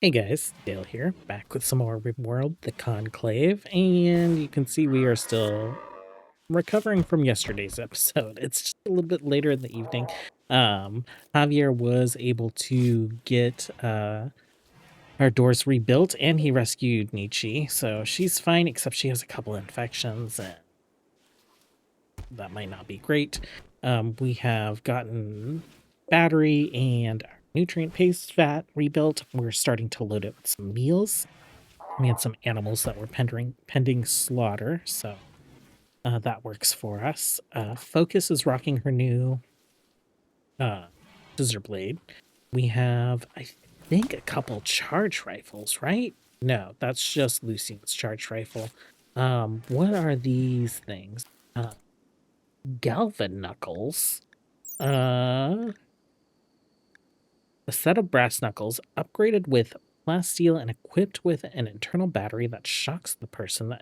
Hey guys, Dale here, back with some more RimWorld, the Conclave, and you can see we are still recovering from yesterday's episode. It's just a little bit later in the evening. Javier was able to get our doors rebuilt, and he rescued Nietzsche, so she's fine, except she has a couple infections, and that might not be great. We have gotten battery and nutrient paste vat rebuilt. We're starting to load it with some meals. We had some animals that were pending slaughter, so that works for us. Focus is rocking her new scissor blade. We have, I think, a couple charge rifles, right? No, that's just Lucien's charge rifle. What are these things? Galvan knuckles. A set of brass knuckles upgraded with plasteel and equipped with an internal battery that shocks the person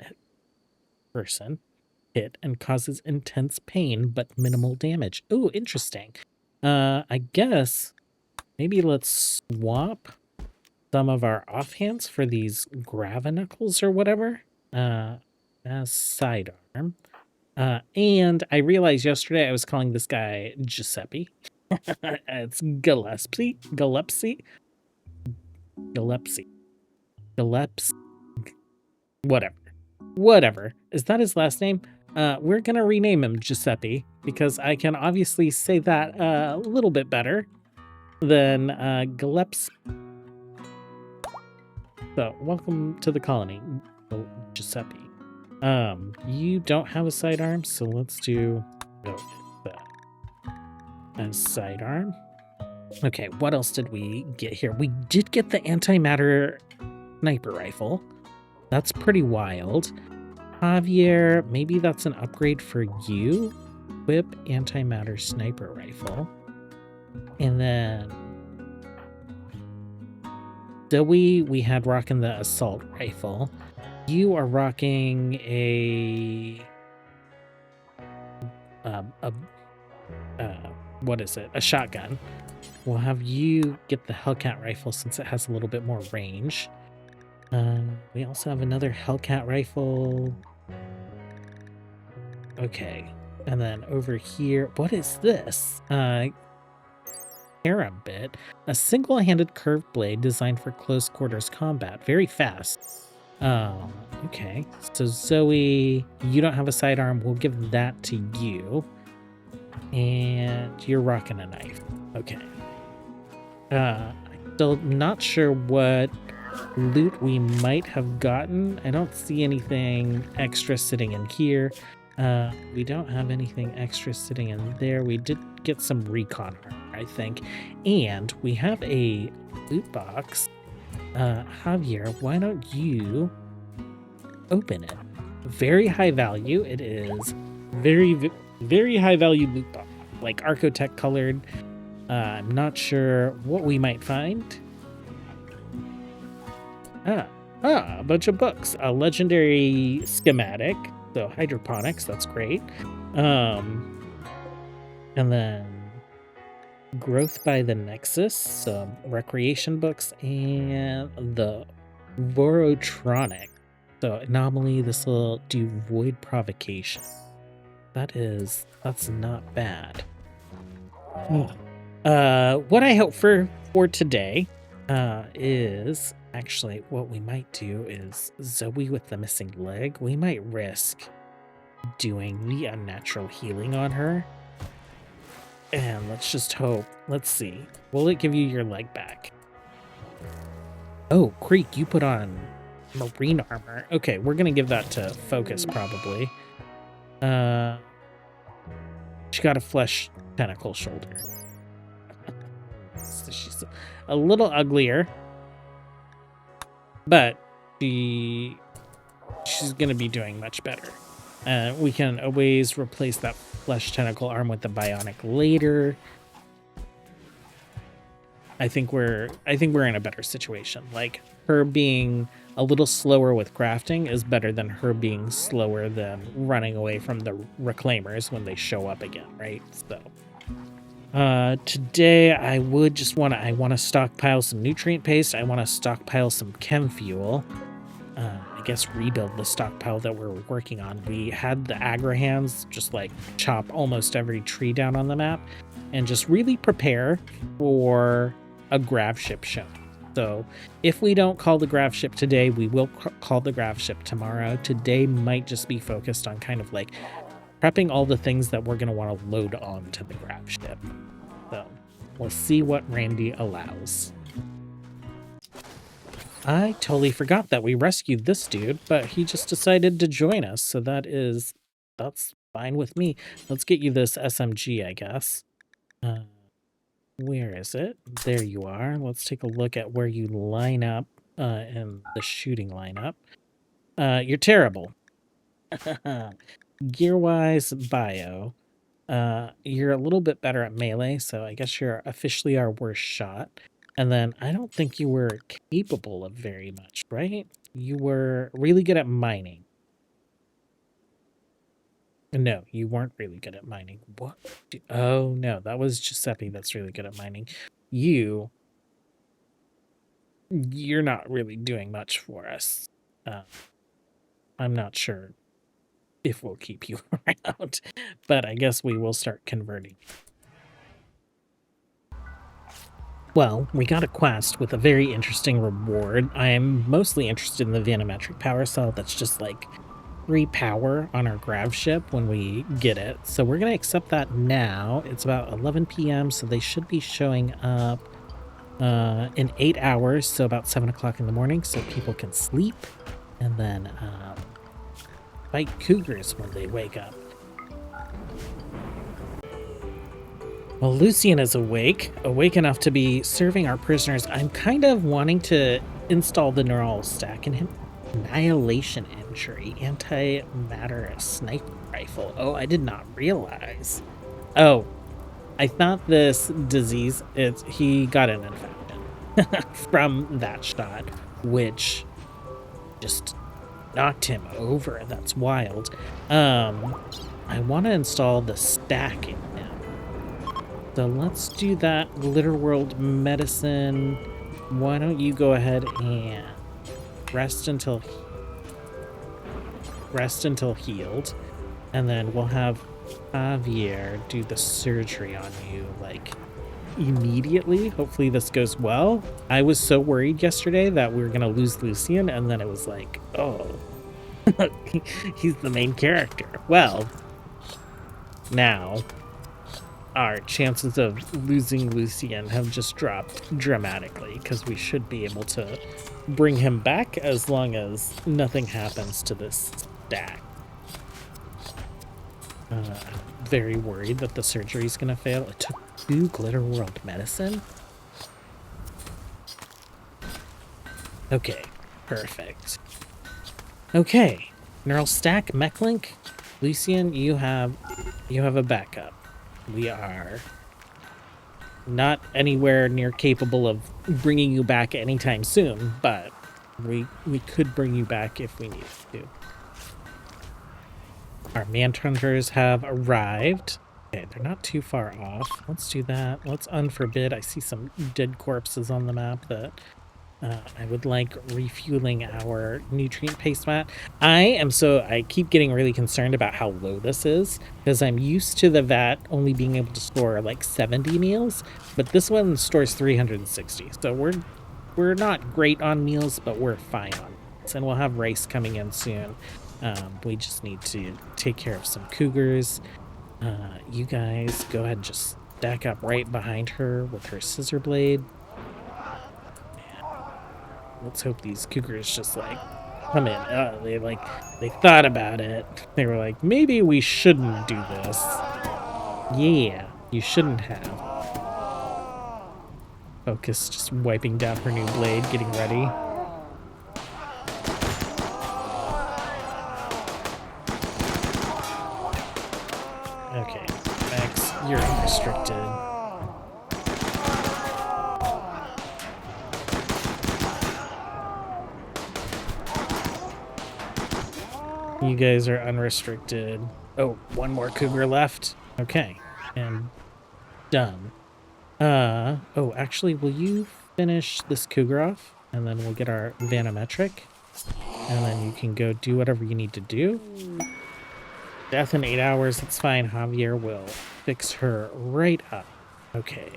hit and causes intense pain but minimal damage. Oh, interesting. I guess maybe let's swap some of our offhands for these Grav knuckles or whatever as sidearm. And I realized yesterday I was calling this guy Giuseppe. It's Gillespie. Whatever. Is that his last name? We're gonna rename him Giuseppe because I can obviously say that a little bit better than Gillespie. So, welcome to the colony, Giuseppe. You don't have a sidearm, so let's do that as sidearm. Okay, what else did we get here? We did get the antimatter sniper rifle. That's pretty wild. Javier, maybe that's an upgrade for you. Equip antimatter sniper rifle. And then Zoe, we had rocking the assault rifle. You are rocking a what is it? A shotgun. We'll have you get the Hellcat rifle since it has a little bit more range. We also have another Hellcat rifle. Okay. And then over here, what is this? Carabit, a single-handed curved blade designed for close quarters combat. Very fast. Okay. So Zoe, you don't have a sidearm. We'll give that to you. And you're rocking a knife. Okay. Still not sure what loot we might have gotten. I don't see anything extra sitting in here. We don't have anything extra sitting in there. We did get some recon armor, I think. And we have a loot box. Javier, why don't you open it? Very high value. It is very high value loot box, like Archotech colored. I'm not sure what we might find. A bunch of books. A legendary schematic. So hydroponics, that's great. And then growth by the Nexus, some recreation books, and the Vorotronic. So anomaly, this will do void provocation. That's not bad. What I hope for today is actually what we might do is Zoe with the missing leg. We might risk doing the unnatural healing on her. And let's just hope. Let's see. Will it give you your leg back? Oh, Creek, you put on marine armor. Okay, we're gonna give that to Focus probably. She got a flesh tentacle shoulder. So she's a little uglier, but she's gonna be doing much better. We can always replace that flesh tentacle arm with the bionic later. I think we're in a better situation. Like, her being a little slower with crafting is better than her being slower than running away from the reclaimers when they show up again, right? So Today I would just I want to stockpile some nutrient paste. I want to stockpile some chem fuel. I guess rebuild the stockpile that we're working on. We had the Agrahans just like chop almost every tree down on the map and just really prepare for a Grav ship show. So if we don't call the Grav ship today, we will call the Grav ship tomorrow. Today might just be focused on kind of like prepping all the things that we're going to want to load onto the Grav ship. So we'll see what Randy allows. I totally forgot that we rescued this dude, but he just decided to join us, so that's fine with me. Let's get you this SMG, I guess. Where is it? There you are. Let's take a look at where you line up in the shooting lineup. You're terrible. Gear-wise, bio. You're a little bit better at melee, so I guess you're officially our worst shot. And then I don't think you were capable of very much, right? You were really good at mining. No, you weren't really good at mining. What? Oh, no, that was Giuseppe that's really good at mining. You're not really doing much for us. I'm not sure if we'll keep you around, but I guess we will start converting. Well, we got a quest with a very interesting reward. I'm mostly interested in the vanometric power cell that's just like free power on our Grav ship when we get it. So we're going to accept that now. It's about 11 p.m., so they should be showing up in 8 hours, so about 7 o'clock in the morning, so people can sleep and then fight cougars when they wake up. Well, Lucien is awake enough to be serving our prisoners. I'm kind of wanting to install the neural stack in him. Annihilation injury, antimatter sniper rifle. Oh, I did not realize. Oh, I thought this disease, he got an infection from that shot, which just knocked him over. That's wild. I want to install the stack in him. So let's do that. Glitterworld medicine. Why don't you go ahead and rest until healed, and then we'll have Javier do the surgery on you like immediately. Hopefully this goes well. I was so worried yesterday that we were gonna lose Lucien, and then it was like, oh, he's the main character. Well, now our chances of losing Lucien have just dropped dramatically because we should be able to bring him back as long as nothing happens to this stack. I'm very worried that the surgery is going to fail. It took 2 Glitterworld medicine. Okay, perfect. Okay, neural stack, mechlink. Lucien, you have a backup. We are not anywhere near capable of bringing you back anytime soon, but we could bring you back if we needed to. Our Manhunters have arrived. Okay, they're not too far off. Let's do that. Let's unforbid. I see some dead corpses on the map that I would like refueling our nutrient paste mat. I keep getting really concerned about how low this is because I'm used to the vat only being able to store like 70 meals, but this one stores 360. So we're not great on meals, but we're fine on meals. And we'll have rice coming in soon. We just need to take care of some cougars. You guys go ahead and just stack up right behind her with her scissor blade. Let's hope these cougars just like come in. They thought about it. They were like, maybe we shouldn't do this. Yeah, you shouldn't have. Focus just wiping down her new blade, getting ready. Okay, Max, you're unrestricted. You guys are unrestricted. Oh, one more cougar left. Okay. And Done. Oh, actually, will you finish this cougar off? And then we'll get our vanometric. And then you can go do whatever you need to do. Death in 8 hours, it's fine. Javier will fix her right up. Okay,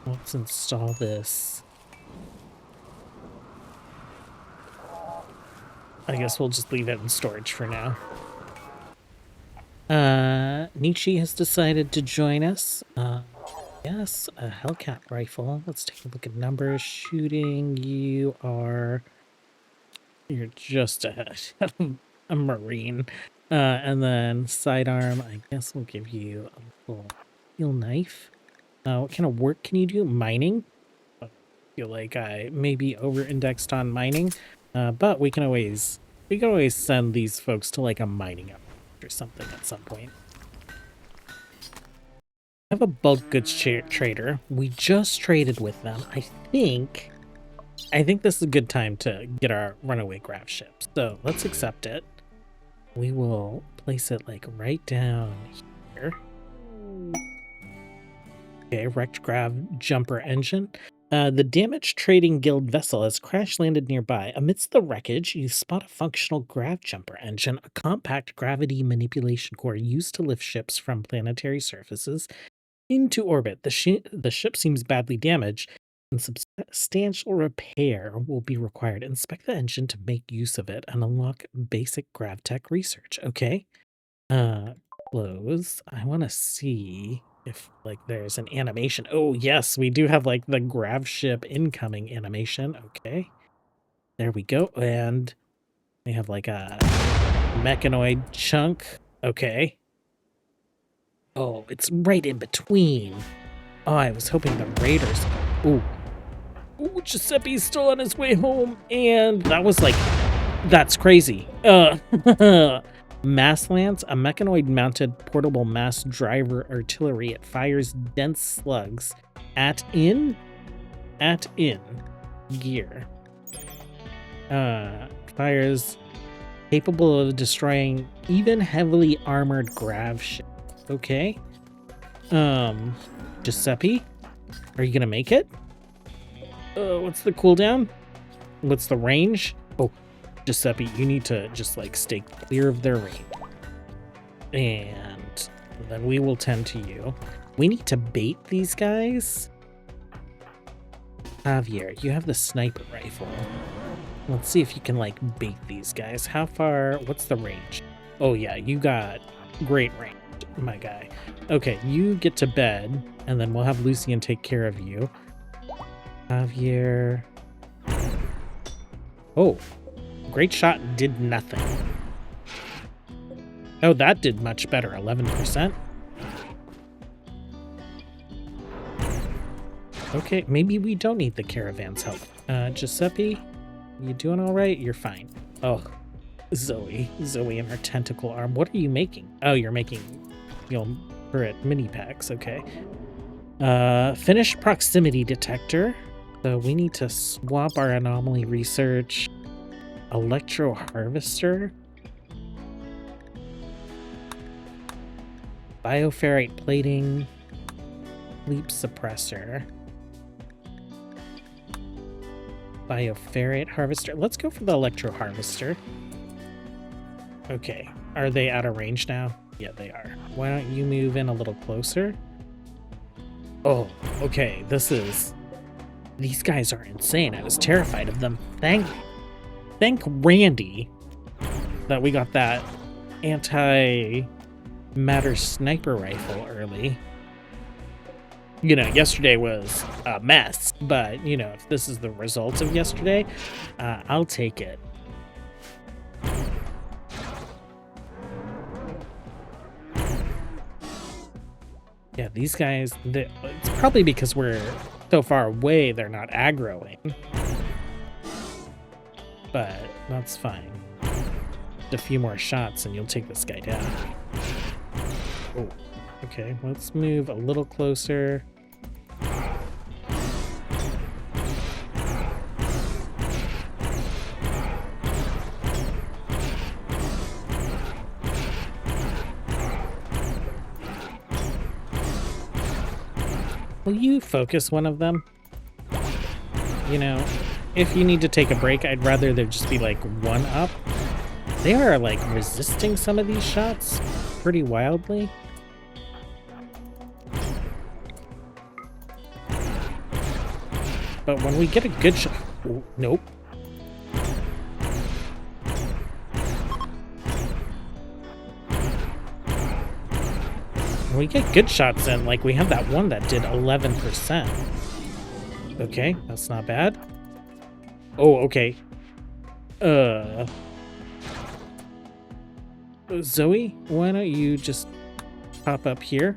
let's install this. I guess we'll just leave it in storage for now. Nietzsche has decided to join us. Yes, a Hellcat rifle. Let's take a look at numbers. Shooting, you're just a Marine. And then sidearm, I guess we'll give you a little steel knife. What kind of work can you do? Mining? I feel like I may be over-indexed on mining, but we can always send these folks to like a mining outfit or something at some point. I have a bulk goods trader. We just traded with them. I think this is a good time to get our runaway Grav ship. So let's accept it. We will place it like right down here. Okay, wrecked Grav jumper engine. The damaged trading guild vessel has crash landed nearby. Amidst the wreckage, you spot a functional Grav jumper engine, a compact gravity manipulation core used to lift ships from planetary surfaces into orbit. The ship seems badly damaged, and substantial repair will be required. Inspect the engine to make use of it and unlock basic gravtech research. Okay. Close. I want to see if like there's an animation. Oh yes, we do have like the Grav ship incoming animation. Okay. There we go. And we have like a mechanoid chunk. Okay. Oh, it's right in between. Oh, I was hoping the raiders. Ooh. Ooh, Giuseppe's still on his way home, and that was like, that's crazy. Mass Lance, a mechanoid-mounted portable mass driver artillery. It fires dense slugs at in gear. Fires capable of destroying even heavily armored Grav ships. Okay. Giuseppe, are you gonna make it? What's the cooldown? What's the range? Oh, Giuseppe, you need to just like stay clear of their range. And then we will tend to you. We need to bait these guys. Javier, you have the sniper rifle. Let's see if you can like bait these guys. How far? What's the range? Oh yeah, you got great range, my guy. Okay, you get to bed, and then we'll have Lucien take care of you. Javier. Oh, great shot did nothing. Oh, that did much better, 11%. Okay, maybe we don't need the caravan's help. Giuseppe, you doing all right? You're fine. Oh, Zoe and her tentacle arm. What are you making? Oh, you're making, turret mini packs. Okay. Finish proximity detector. So we need to swap our anomaly research. Electro harvester. Bioferrite plating. Sleep suppressor. Bioferrite harvester. Let's go for the electro harvester. Okay. Are they out of range now? Yeah, they are. Why don't you move in a little closer? Oh, okay. These guys are insane. I was terrified of them. Thank Randy that we got that anti-matter sniper rifle early. Yesterday was a mess, but, if this is the result of yesterday, I'll take it. Yeah, these guys, it's probably because we're so far away, they're not aggroing. But that's fine. Just a few more shots and you'll take this guy down. Oh, okay, let's move a little closer. Will you focus one of them? You know, if you need to take a break, I'd rather there just be like one up. They are like resisting some of these shots pretty wildly. But when we get a good shot... Nope. When we get good shots in, like we have that one that did 11%. Okay, that's not bad. Oh, okay. Zoe, why don't you just pop up here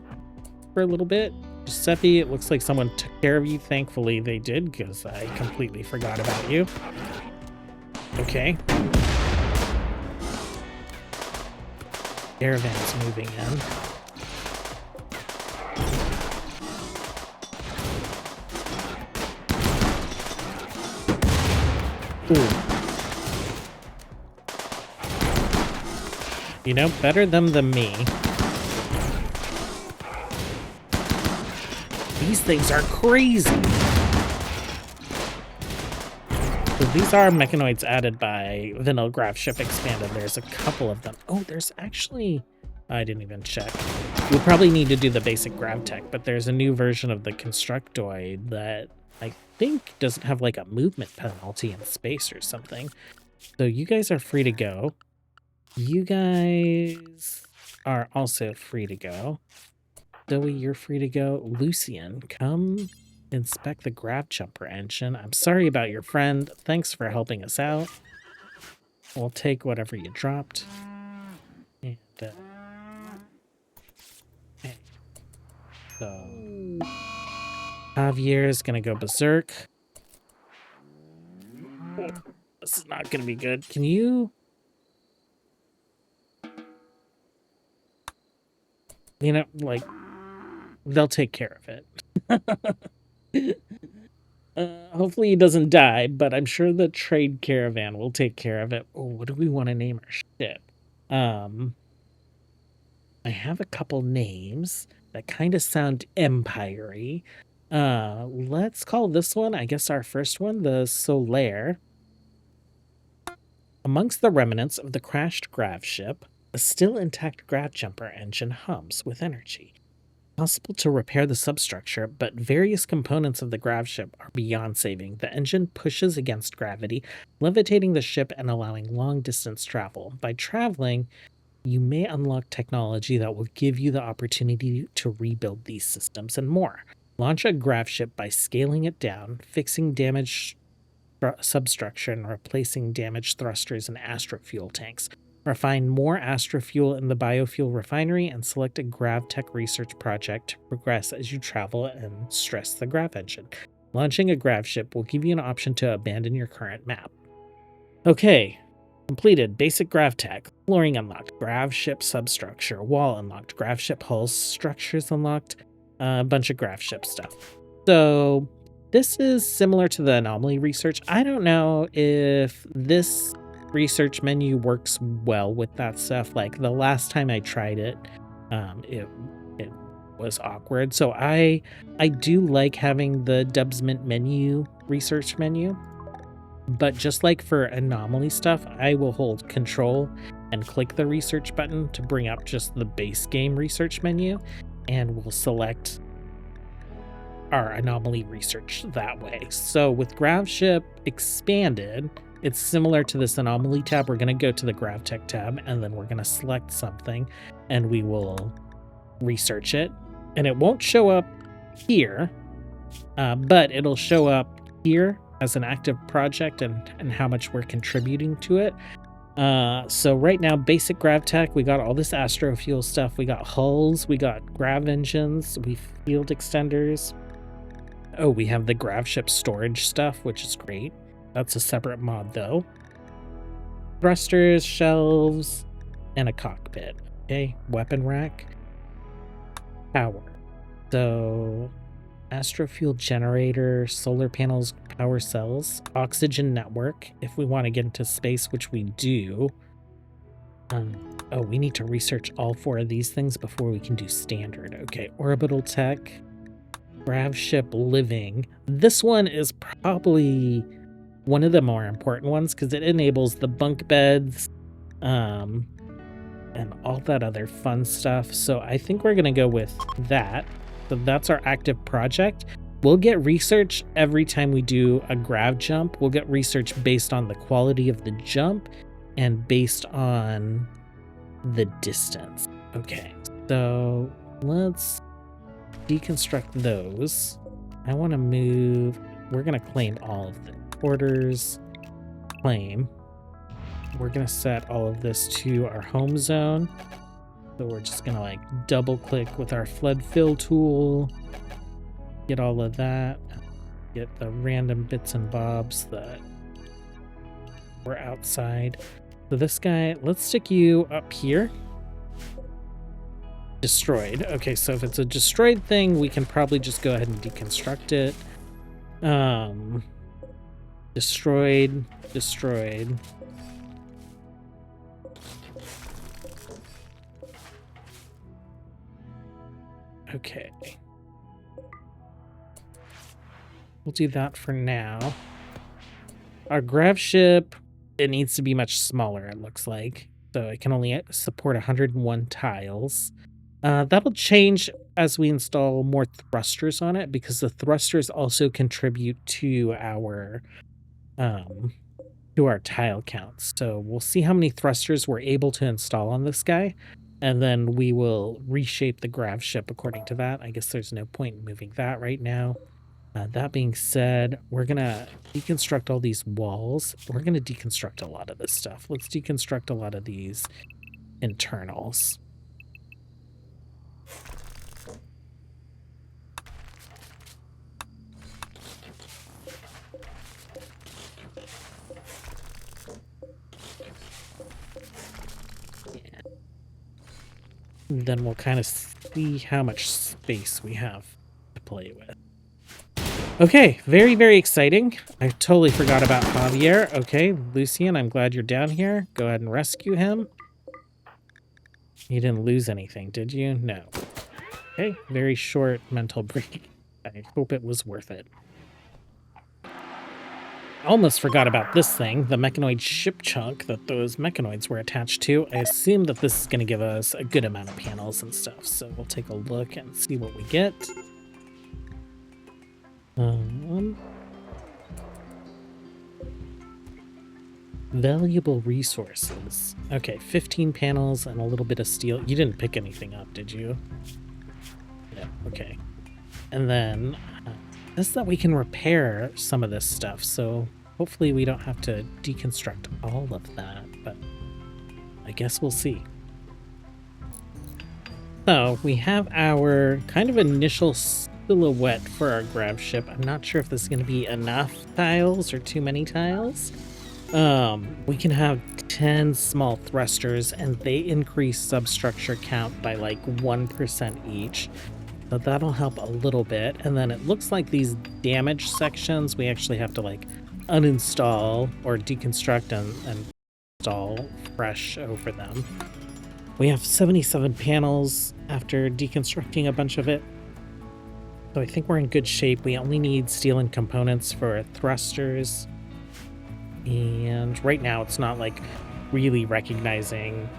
for a little bit? Giuseppe, it looks like someone took care of you. Thankfully they did, because I completely forgot about you. Okay. Caravan's moving in. Ooh. You know, better them than me. These things are crazy. So these are mechanoids added by Vanilla Grav Ship Expanded. There's a couple of them. Oh, there's actually... I didn't even check. We'll probably need to do the basic Grav Tech, but there's a new version of the Constructoid that I think doesn't have like a movement penalty in space or something. So you guys are free to go. You guys are also free to go. Zoe, you're free to go. Lucien, come inspect the Grav Jumper engine. I'm sorry about your friend. Thanks for helping us out. We'll take whatever you dropped. And, okay. So, Javier is going to go berserk. Oh, this is not going to be good. Can you... You know, like... They'll take care of it. Hopefully he doesn't die, but I'm sure the trade caravan will take care of it. Oh, what do we want to name our ship? I have a couple names that kind of sound empire-y. Let's call this one, I guess our first one, the Solare. Amongst the remnants of the crashed Grav ship, a still intact Grav jumper engine hums with energy. Possible to repair the substructure, but various components of the Grav ship are beyond saving. The engine pushes against gravity, levitating the ship and allowing long-distance travel. By traveling, you may unlock technology that will give you the opportunity to rebuild these systems and more. Launch a Grav ship by scaling it down, fixing damaged substructure, and replacing damaged thrusters and astrofuel tanks. Refine more astrofuel in the biofuel refinery and select a Grav Tech research project to progress as you travel and stress the Grav engine. Launching a Grav ship will give you an option to abandon your current map. Okay, completed. Basic Grav Tech. Flooring unlocked. Grav ship substructure. Wall unlocked. Grav ship hulls. Structures unlocked. A bunch of Grav ship stuff. So this is similar to the anomaly research. I don't know if this research menu works well with that stuff. Like the last time I tried it, it was awkward. So I do like having the Dubsmint menu research menu, but just like for anomaly stuff, I will hold Control and click the research button to bring up just the base game research menu, and we'll select our anomaly research that way. So with Grav Ship Expanded, it's similar to this anomaly tab. We're going to go to the Grav Tech tab, and then we're going to select something, and we will research it. And it won't show up here, but it'll show up here as an active project and how much we're contributing to it. So right now, basic Grav Tech, we got all this astrofuel stuff. We got hulls, we got Grav engines, we field extenders. Oh, we have the Grav ship storage stuff, which is great. That's a separate mod, though. Thrusters, shelves, and a cockpit. Okay, weapon rack. Power. So, astrofuel generator, solar panels, power cells, oxygen network, if we want to get into space, which we do. Oh, we need to research all 4 of these things before we can do standard. Okay, orbital tech, Grav ship living. This one is probably one of the more important ones because it enables the bunk beds, and all that other fun stuff. So I think we're gonna go with that. So that's our active project. We'll get research every time we do a grav jump. We'll get research based on the quality of the jump and based on the distance. Okay, so let's deconstruct those. I want to move. We're going to claim all of the orders. Claim. We're going to set all of this to our home zone. So we're just going to like double click with our flood fill tool. Get all of that. Get the random bits and bobs that were outside. So this guy, let's stick you up here. Destroyed. Okay, so if it's a destroyed thing, we can probably just go ahead and deconstruct it. Destroyed. Okay. We'll do that for now. Our grav ship, it needs to be much smaller, it looks like. So it can only support 101 tiles. That'll change as we install more thrusters on it, because the thrusters also contribute to our tile counts. So we'll see how many thrusters we're able to install on this guy, and then we will reshape the grav ship according to that. I guess there's no point in moving that right now. That being said, we're going to deconstruct all these walls. We're going to deconstruct a lot of this stuff. Let's deconstruct a lot of these internals. Then we'll kind of see how much space we have to play with. Okay, very, very exciting. I totally forgot about Javier. Okay, Lucien, I'm glad you're down here. Go ahead and rescue him. You didn't lose anything, did you? No. Okay, very short mental break. I hope it was worth it. Almost forgot about this thing, the mechanoid ship chunk that those mechanoids were attached to. I assume that this is going to give us a good amount of panels and stuff, so we'll take a look and see what we get. Valuable resources. Okay, 15 panels and a little bit of steel. You didn't pick anything up, did you? Yeah, okay. And then this is that we can repair some of this stuff, so hopefully we don't have to deconstruct all of that, but I guess we'll see. So we have our kind of initial silhouette for our grav ship. I'm not sure if this is going to be enough tiles or too many tiles. We can have 10 small thrusters, and they increase substructure count by like 1% each. So that'll help a little bit. And then it looks like these damaged sections, we actually have to like uninstall or deconstruct and install fresh over them. We have 77 panels after deconstructing a bunch of it. So I think we're in good shape. We only need steel and components for thrusters. And right now it's not like really recognizing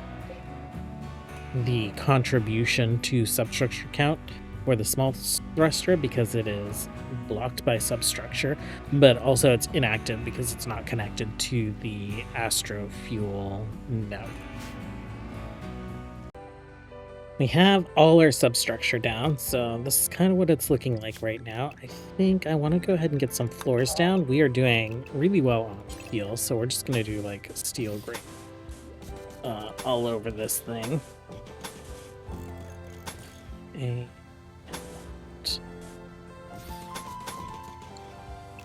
the contribution to substructure count for the small thruster because it is blocked by substructure, but also it's inactive because it's not connected to the astrofuel node. We have all our substructure down, so this is kind of what it's looking like right now. I think I want to go ahead and get some floors down. We are doing really well on steel, so we're just going to do like steel grate all over this thing. And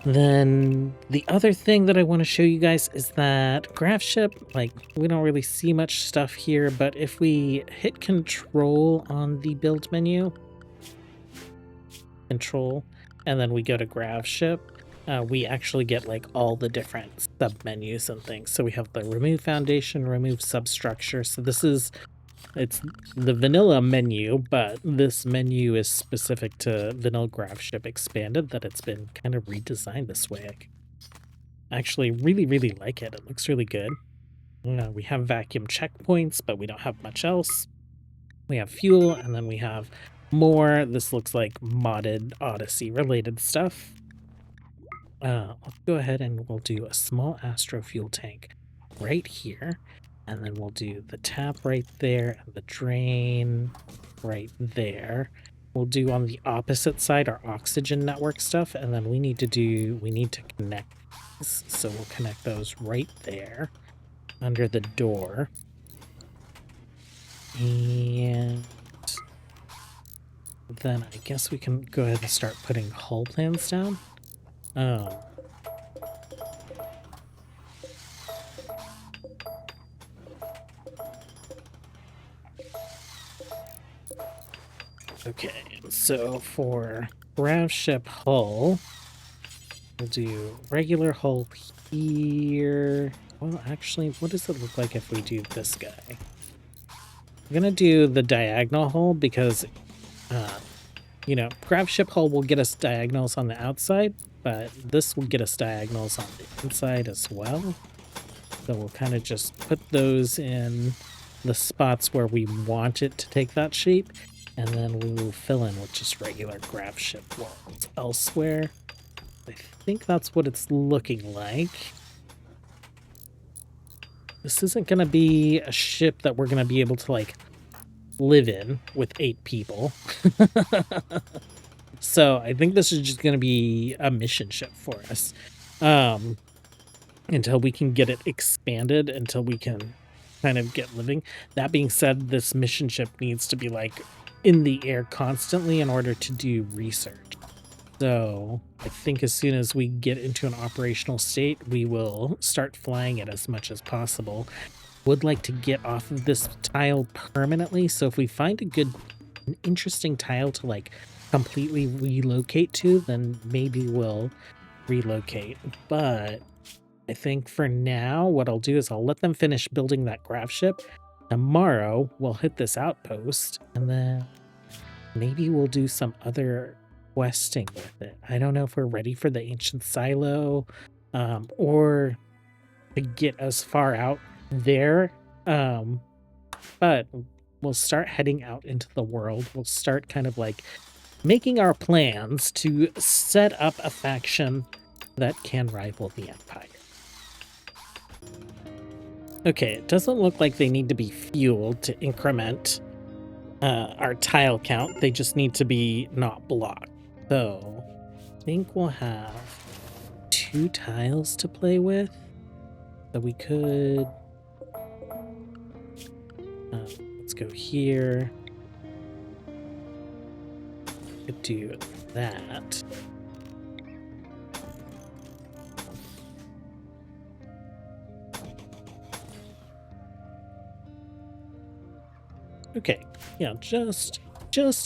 then the other thing that I want to show you guys is that grav ship, like we don't really see much stuff here, but if we hit control on the build menu, control, and then we go to grav ship, we actually get like all the different sub menus and things. So we have the remove foundation, remove substructure. So this is it's the vanilla menu, but this menu is specific to vanilla Grav ship expanded, that it's been kind of redesigned this way. I actually really like it. It looks really good. We have vacuum checkpoints, but we don't have much else. We have fuel, and then we have more. This looks like modded Odyssey related stuff. Let's go ahead and we'll do a small astro fuel tank right here. And then we'll do the tap right there and the drain right there. We'll do on the opposite side our oxygen network stuff, and then we need to connect these. So we'll connect those right there under the door. And then I guess we can go ahead and start putting hull plans down. Oh. Okay, so for Grav ship hull, we'll do regular hull here. Well, actually, what does it look like if we do this guy? I'm gonna do the diagonal hull because, you know, Grav ship hull will get us diagonals on the outside, but this will get us diagonals on the inside as well. So we'll kind of just put those in the spots where we want it to take that shape, and then we will fill in with just regular Grav ship walls elsewhere. I think that's what it's looking like. This isn't going to be a ship that we're going to be able to, like, live in with 8 people. So I think this is just going to be a mission ship for us. Until we can get it expanded, until we can kind of get living. That being said, this mission ship needs to be, like, in the air constantly in order to do research. So I think as soon as we get into an operational state, we will start flying it as much as possible. Would like to get off of this tile permanently, so if we find an interesting tile to, like, completely relocate to, then maybe we'll relocate. But I think for now, what I'll do is I'll let them finish building that Grav ship. Tomorrow, we'll hit this outpost, and then maybe we'll do some other questing with it. I don't know if we're ready for the ancient silo, or to get as far out there. But we'll start heading out into the world. We'll start kind of like making our plans to set up a faction that can rival the Empire. Okay, it doesn't look like they need to be fueled to increment our tile count. They just need to be not blocked. So I think we'll have 2 tiles to play with. So we could... let's go here. Could do that. Okay, yeah, just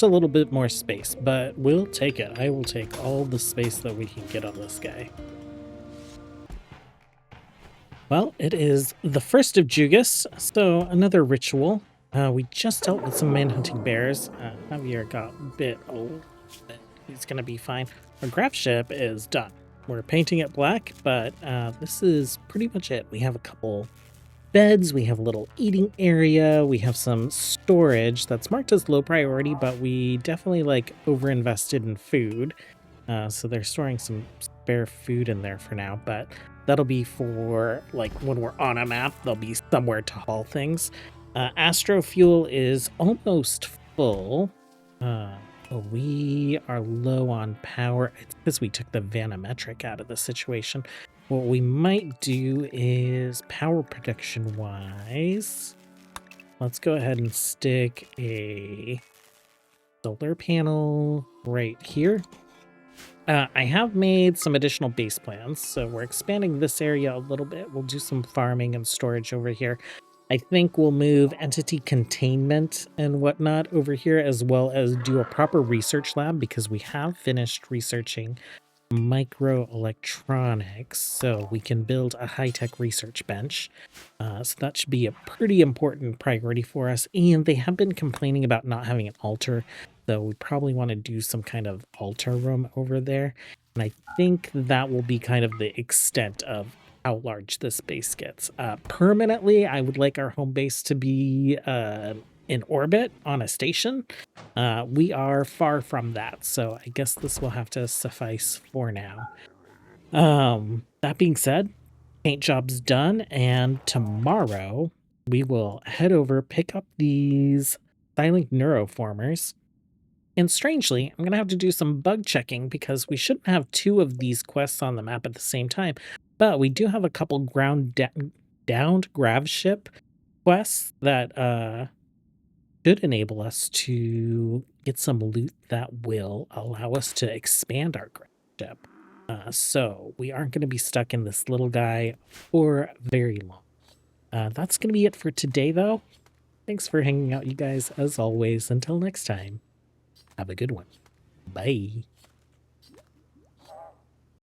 a little bit more space, but we'll take it. I will take all the space that we can get on this guy. Well, it is the 1st of Jugas, so another ritual. We just dealt with some man-hunting bears. Javier got a bit old, but he's gonna be fine. Our Grav ship is done. We're painting it black, but this is pretty much it. We have a couple beds, we have a little eating area, we have some storage that's marked as low priority, but we definitely like overinvested in food. So they're storing some spare food in there for now, but that'll be for like when we're on a map, there'll be somewhere to haul things. Astro fuel is almost full. We are low on power. It's because we took the vanometric out of the situation. What we might do is power production wise, let's go ahead and stick a solar panel right here. I have made some additional base plans, so we're expanding this area a little bit. We'll do some farming and storage over here. I think we'll move entity containment and whatnot over here, as well as do a proper research lab, because we have finished researching microelectronics, so we can build a high-tech research bench. So that should be a pretty important priority for us. And they have been complaining about not having an altar, so we probably want to do some kind of altar room over there. And I think that will be kind of the extent of how large this base gets. Permanently, I would like our home base to be in orbit on a station. We are far from that, so I guess this will have to suffice for now. That being said, paint job's done, and tomorrow we will head over, pick up these silent neuroformers. And strangely, I'm gonna have to do some bug checking because we shouldn't have two of these quests on the map at the same time. But we do have a couple downed Grav ship quests that should enable us to get some loot that will allow us to expand our Grav ship. So we aren't going to be stuck in this little guy for very long. That's going to be it for today, though. Thanks for hanging out, you guys, as always. Until next time, have a good one. Bye.